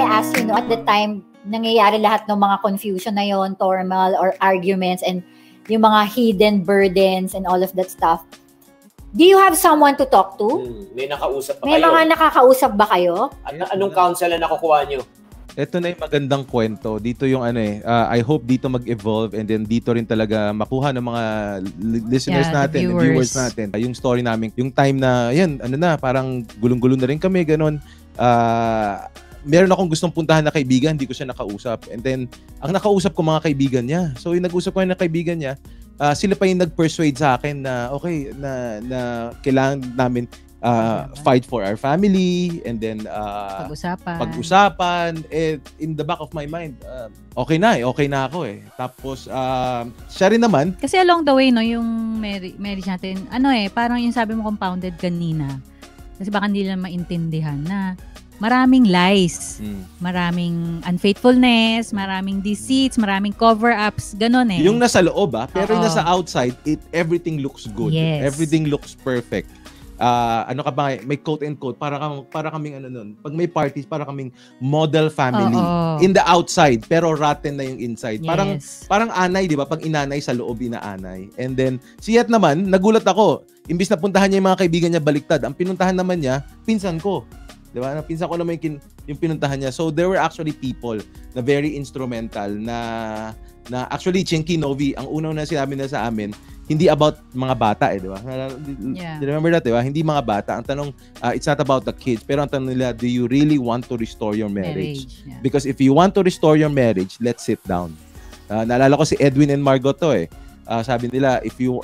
I ask you, at the time, nangyayari lahat ng mga confusion na yon, turmoil or arguments and yung mga hidden burdens and all of that stuff. Do you have someone to talk to? May nakausap pa May kayo? May mga nakakausap ba kayo? Anong counsel na nakukuha nyo? Ito na yung magandang kwento. Dito yung I hope dito mag-evolve and then dito rin talaga makuha ng mga listeners natin, and viewers natin. Yung story namin, yung time na, parang gulong-gulo na rin kami, ganun. Meron akong gustong puntahan na kaibigan, hindi ko siya nakausap. And then, ang nakausap ko mga kaibigan niya. So, yung nag-usap ko yung kaibigan niya, sila pa yung nag-persuade sa akin na, okay, na kailangan namin fight for our family, and then pag-usapan. In the back of my mind, okay na ako eh. Tapos siya rin naman kasi along the way yung marriage natin, parang yung sabi mo compounded kanina, kasi baka hindi lang maintindihan na maraming lies, maraming unfaithfulness, maraming deceits, maraming cover-ups, ganun eh. Yung nasa loob pero yung nasa outside, everything looks good. Yes. Everything looks perfect. May quote and quote, para kaming pag may parties, para kaming model family in the outside, pero rotten na yung inside. Yes. Parang anay, di ba? Pag inanay sa loob, inaanay. And then, siyat naman, nagulat ako. Imbis na puntahan niya yung mga kaibigan niya baliktad, ang pinuntahan naman niya, pinsan ko. Di ba? Pinsan ko naman yung pinuntahan niya. So, there were actually people na very instrumental na actually, Chinky Novi, ang unang na sinabi na sa amin, hindi about mga bata di ba? Remember that, di ba? Hindi mga bata. Ang tanong, it's not about the kids. Pero ang tanong nila, do you really want to restore your marriage? Yeah. Because if you want to restore your marriage, let's sit down. Naalala ko si Edwin and Margot to eh. Sabi nila, if you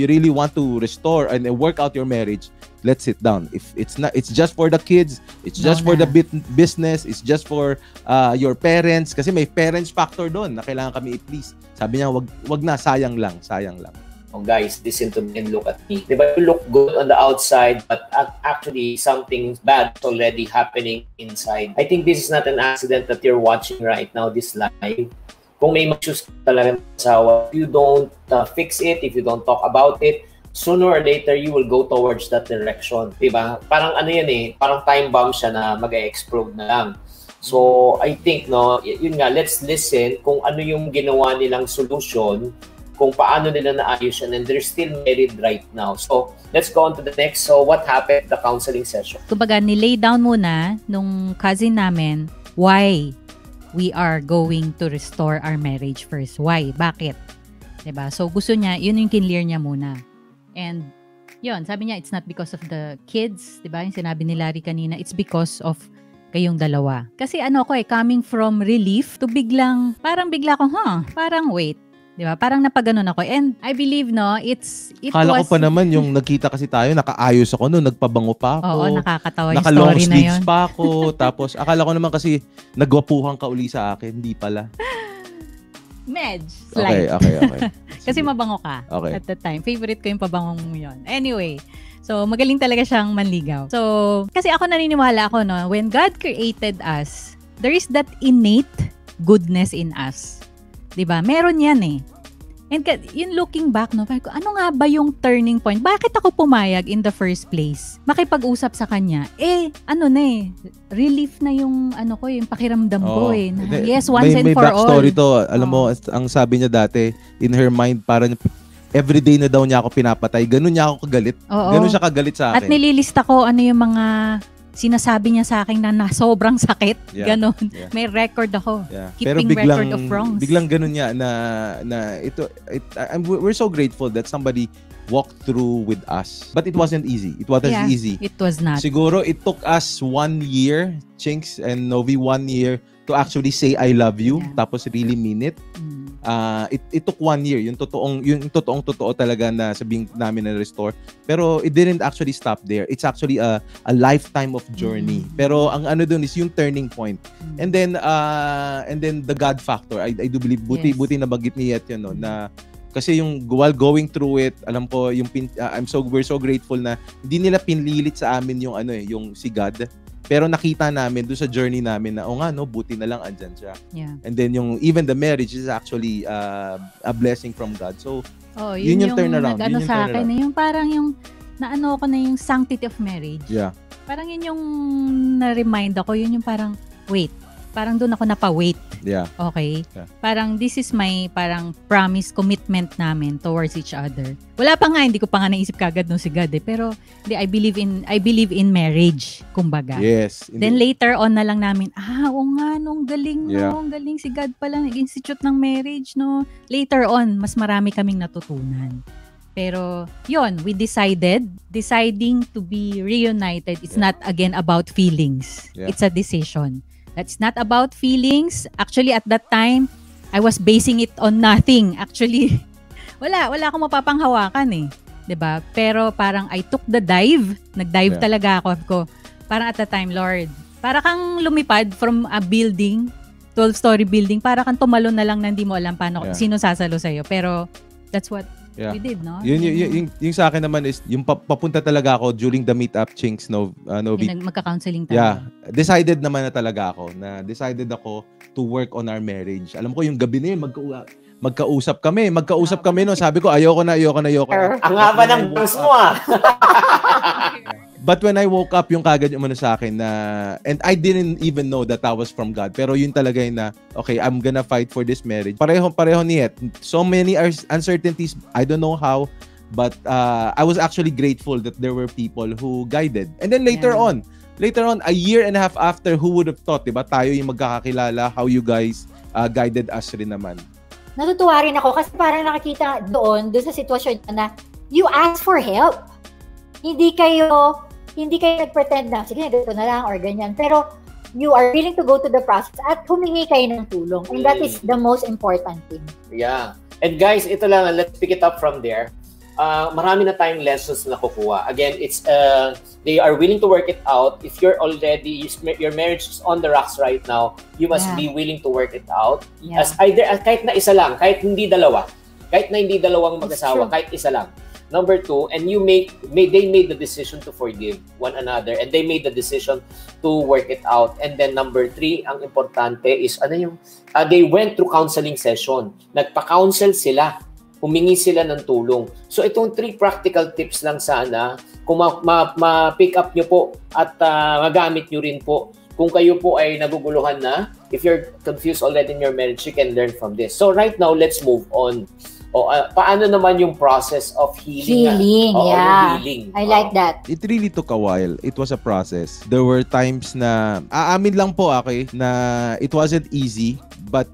really want to restore and work out your marriage, let's sit down. If it's just for the kids, it's just for the business, it's just for your parents, kasi may parents factor doon na kailangan kami i-please. Sabi niya, wag na, sayang lang. Oh, guys, listen to me and look at me. Diba, you look good on the outside, but actually something bad is already happening inside. I think this is not an accident that you're watching right now, this live. Kung may issues talaga ng asawa, if you don't fix it, if you don't talk about it, sooner or later, you will go towards that direction. Diba? Parang parang time bomb siya na mag-explode na lang. So, I think, yun nga, let's listen kung ano yung ginawa nilang solution, kung paano nila naayos yan, and they're still married right now. So, let's go on to the next. So, what happened the counseling session? Kumbaga, nilay down muna nung cousin namin why we are going to restore our marriage first. Why? Bakit? Diba? So, gusto niya, yun yung kinlear niya muna. And, yun, sabi niya, it's not because of the kids. Diba? Yung sinabi ni Larry kanina, it's because of kayong dalawa. Kasi coming from relief to parang bigla ko, parang wait. Diba? Parang napaganon ako. And I believe, Kala ko pa naman yung nagkita kasi tayo, nakaayos ako noon, nagpabango pa ako. Oo, nakakatawa yung naka-long story na sleeves yun. pa ako. Tapos, akala ko naman kasi nagwapuhan ka uli sa akin. Hindi pala. Medj. Slight. Okay. Kasi mabango ka at the time. Favorite ko yung pabangong yun. Anyway, so magaling talaga siyang manligaw. So, kasi ako naniniwala ako, when God created us, there is that innate goodness in us. Diba? Meron yan eh. And yun looking back, ano nga ba yung turning point? Bakit ako pumayag in the first place? Makipag-usap sa kanya. Relief na yung yung pakiramdam ko eh. Yes, once and for all. May backstory to. Alam mo, ang sabi niya dati, in her mind, parang everyday na daw niya ako pinapatay. Ganun niya ako kagalit. Ganun siya kagalit sa akin. At nililista ko yung mga sinasabi niya sa akin na sobrang sakit. Ganon. Yeah. May record ako. Yeah. Keeping record of wrongs. Biglang ganun niya na we're so grateful that somebody walked through with us. But it wasn't easy. It wasn't easy. It was not. Siguro it took us 1 year, Chinks and Novi, 1 year to actually say I love you. Tapos really mean it. It took 1 year. Yung totoong talaga na sabihin namin na restore. Pero it didn't actually stop there. It's actually a lifetime of journey. Pero ang dun is yung turning point. And then the God factor. I do believe buti na bagit niya yun, na kasi yung while going through it, alam ko we're so grateful na hindi nila pinlilit sa amin yung yung si God. Pero nakita namin doon sa journey namin na buti na lang andyan siya. Yeah. And then even the marriage is actually a blessing from God. So yun yung turnaround. Yun yung sa akin, yung parang yung ko na yung sanctity of marriage. Yeah. Parang yun yung na-remind ako, yun yung parang wait, parang doon ako napawait. Yeah. Okay? Yeah. Parang this is my parang promise, commitment namin towards each other. Wala pa nga, hindi ko pa nga naisip kagad nung si God eh. Pero hindi, I believe in marriage, kumbaga. Yes. Then later on na lang namin, oo nga, nung galing, Yeah. no? Ang galing si God pala, nag-institute ng marriage, no? Later on, mas marami kaming natutunan. Pero, yun, we deciding to be reunited, it's not again about feelings. Yeah. It's a decision. That's not about feelings. Actually, at that time, I was basing it on nothing. Actually, wala akong mapapanghawakan eh. 'Di ba? Pero parang I took the dive. Nag-dive talaga ako. Ko, parang at the time, Lord, para kang lumipad from a building, 12-story building, para kang tumalon na lang na hindi mo alam paano, sino sasalo sa'yo. Pero, that's what we did, no? Yung sa akin naman is, yung papunta talaga ako during the meetup, Chinks, Novi. Magka-counseling tayo. Yeah. Decided naman na talaga ako, decided ako to work on our marriage. Alam ko, yung gabi na yun, magkausap kami no. Sabi ko, ayoko na. Ang haba ng bangs mo But when I woke up, yung kagad yung sa akin na, and I didn't even know that was from God. Pero yun talaga yung na, okay, I'm gonna fight for this marriage. Pareho niyet. So many uncertainties, I don't know how, but I was actually grateful that there were people who guided. And then later on, a year and a half after, who would have thought, diba? Tayo yung magkakakilala, how you guys guided us rin naman. Natutuwa rin ako kasi parang nakakita doon sa sitwasyon na you ask for help. Hindi kayo nag-pretend na, sige, dito na lang or ganyan. Pero you are willing to go to the process at humingi kayo ng tulong. And that is the most important thing. Yeah. And guys, ito lang, let's pick it up from there. Marami na tayong lessons na kukuha. Again, it's they are willing to work it out. If you're already, your marriage is on the rocks right now, you must be willing to work it out. Yeah. Kahit na isa lang, kahit hindi dalawa. Kahit na hindi dalawang mag-asawa, kahit isa lang. Number 2, and they made the decision to forgive one another, and they made the decision to work it out. And then number 3, ang importante is they went through counseling session. Nagpa-counsel sila, humingi sila ng tulong. So itong 3 practical tips lang sana, kung ma-pick up nyo po at magamit nyo rin po. Kung kayo po ay naguguluhan na, if you're confused already in your marriage, you can learn from this. So right now, let's move on. Paano naman yung process of healing? Healing. I like that. It really took a while. It was a process. There were times na, aamin lang po na it wasn't easy, but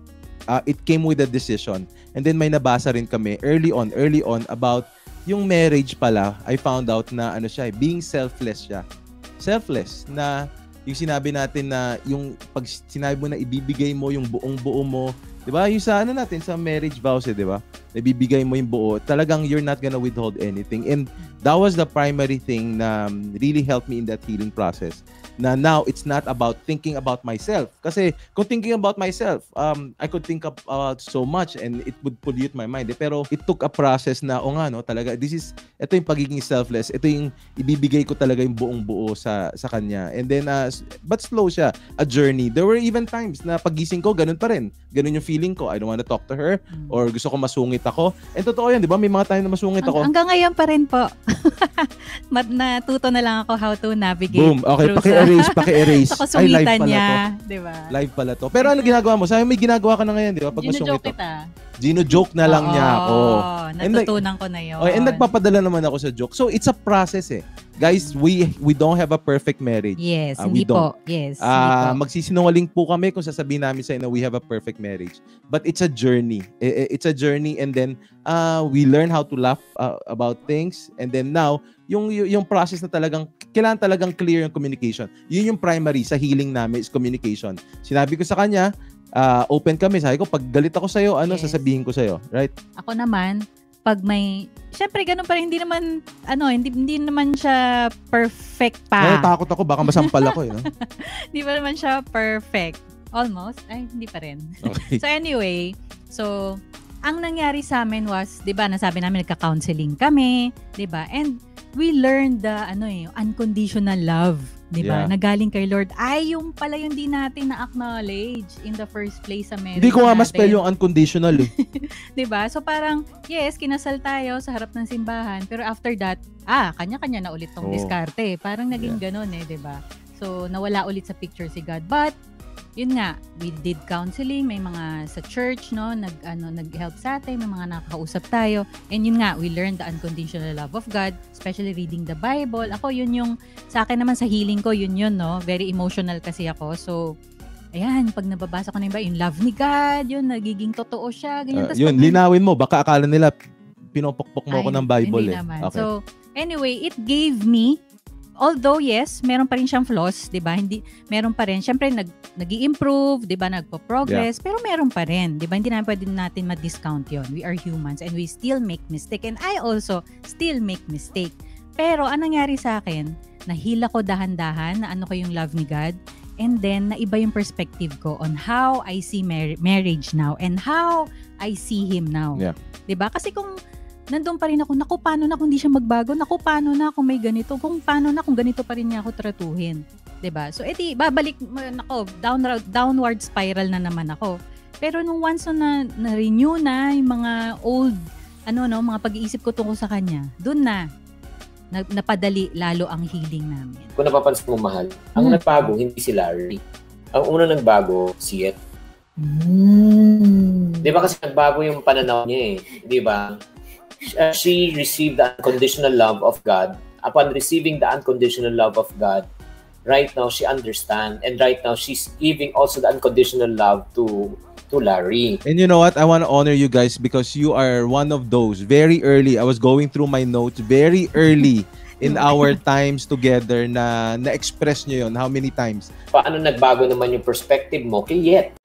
it came with a decision. And then may nabasa rin kami early on about yung marriage pala. I found out na being selfless siya. Selfless na yung sinabi natin na yung pag sinabi mo na ibibigay mo yung buong-buo mo, 'di ba? Yung sa natin sa marriage vows, 'di ba? Ibibigay mo yung buo. Talagang you're not gonna withhold anything. And that was the primary thing na really helped me in that healing process. Na now it's not about thinking about myself. Kasi kung thinking about myself, I could think about so much and it would pollute my mind. Pero it took a process na, talaga, ito yung pagiging selfless. Ito yung ibibigay ko talaga yung buong buo sa kanya. And then, but slow siya, a journey. There were even times na pagising ko, ganun pa rin. Ganun yung feeling ko. I don't want to talk to her or gusto ko masungit ako. And totoo yan, di ba? May mga time na masungit ako. Hanggang ngayon pa rin po. Natuto na lang ako how to navigate. Boom. Okay, paki-erase. Ay, live pala niya, to. Diba? Live pala to. Pero ano ginagawa mo? Sabi, may ginagawa ka na ngayon, di ba? Pag masungit ako. Gino-joke na lang niya ako. Natutunan ko na yun. And nagpapadala naman ako sa joke. So, it's a process eh. Guys, we don't have a perfect marriage. Yes, hindi po. Yes, magsisinungaling po kami kung sasabihin namin sa inyo we have a perfect marriage. But it's a journey. It's a journey, and then we learn how to laugh about things. And then now, yung process na kailangan talagang clear yung communication. Yun yung primary sa healing namin is communication. Sinabi ko sa kanya, open kami. Sabi ko, pag galit ako sa'yo, sasabihin ko sa'yo. Right? Ako naman, pag syempre ganun pa rin, hindi naman siya perfect pa. Takot ako, baka masampal ako eh. No? Hindi pa naman siya perfect. Almost. Ay, hindi pa rin. Okay. So anyway, ang nangyari sa amin was, 'di ba, nasabi namin nagka-counseling kami, 'di ba? And we learned the unconditional love, 'di ba? Na galing kay Lord. Ay, yung pala yung di natin na-acknowledge in the first place sa marriage. Hindi ko nga ma-spell yung unconditional eh. 'Di ba? So parang yes, kinasal tayo sa harap ng simbahan, pero after that, kanya-kanya na ulit tong diskarte. Parang naging ganun eh, 'di ba? So nawala ulit sa picture si God. But yun nga, we did counseling, may mga sa church, no, nag-help sa atin, may mga nakakausap tayo. And yun nga, we learned the unconditional love of God, especially reading the Bible. Ako, yun yung, sa akin naman sa healing ko, yun, no, very emotional kasi ako. So, ayan, pag nababasa ko na yung love ni God, yun, nagiging totoo siya, ganyan. Yun, linawin mo, baka akala nila, pinopokpok mo ako ng Bible hindi eh. Naman. Okay. So, anyway, it gave me, although yes, meron pa rin siyang flaws, 'di ba? Hindi meron pa rin. Syempre nag-i-improve, 'di ba? Nagpo-progress, pero meron pa rin, 'di ba? Hindi natin ma-discount 'yon. We are humans and we still make mistake, and I also still make mistake. Pero anong nangyari sa akin? Nahila ko dahan-dahan na ano ko yung love ni God, and then naiba yung perspective ko on how I see marriage now and how I see him now. Yeah. 'Di ba? Kasi kung nandun pa rin ako, naku, paano na kung hindi siya magbago? Naku, paano na kung may ganito? Paano na kung ganito pa rin niya ako tratuhin? 'Di ba? So, edi, babalik, nako, downward spiral na naman ako. Pero nung once na-renew na yung mga old, mga pag-iisip ko tungkol sa kanya, dun na, napadali lalo ang healing namin. Kung napapansin mo, mahal, ang nagbago, hindi si Larry. Ang una nagbago, si Ed. Di ba kasi nagbago yung pananaw niya eh. Di ba? She received the unconditional love of God. Upon receiving the unconditional love of God, right now she understands, and right now she's giving also the unconditional love to Larry. And you know what? I want to honor you guys because you are one of those very early. I was going through my notes very early in our times together na na-express nyo yun. How many times? Paano nagbago naman yung perspective mo kay Yet?